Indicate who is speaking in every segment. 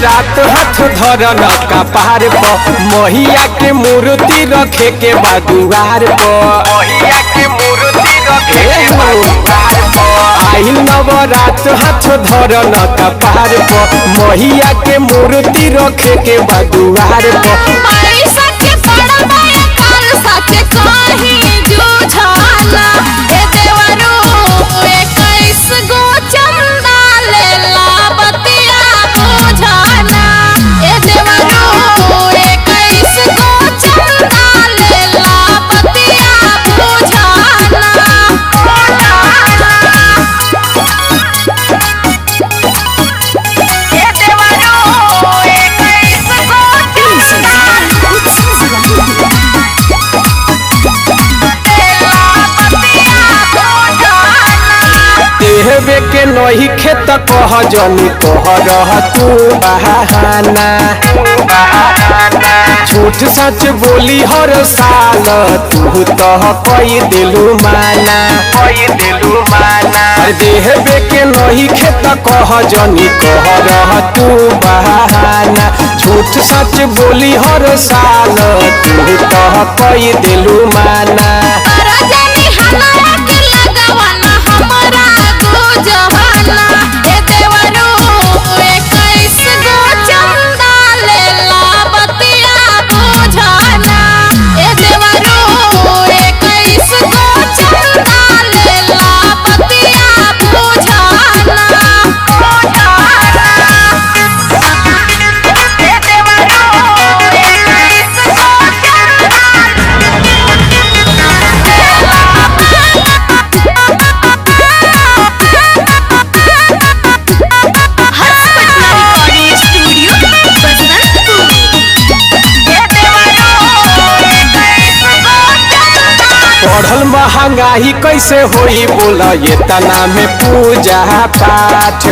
Speaker 1: नवरात हाथ धरन कपार पर महिया के मूर्ति रखे के बादुआर पर आई नवरात हाथ धरन कपार पर महिया के मूर्ति रखे के बादुआर पर देहबे के नही खेत कह जनी कह रह तू बहाना झूठ सच बोली हर साल तू तह कई दिलू माना देहबे के नही खेत कह जनी कह रह तू बहाना झूठ सच बोली हर साल तू तह कई दिलू माना बढ़ल महंगाई कैसे होई बोला ये तना में पूजा पाठ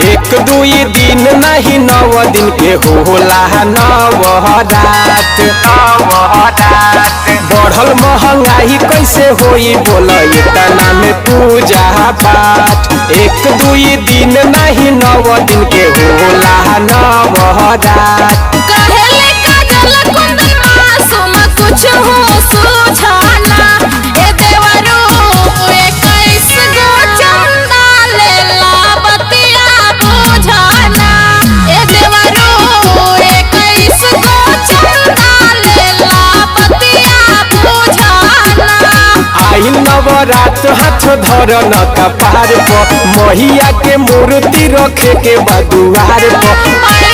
Speaker 1: एक दुई दिन नहीं 9 दिन के होला नवरात बढ़ल महंगाई कैसे होई बोला ये तना में पूजा पाठ एक दुई दिन नहीं 9 दिन के होला नवरात नवरात हाथ धरन कपार पर महिया के मूर्ति रखे के बादुआर पर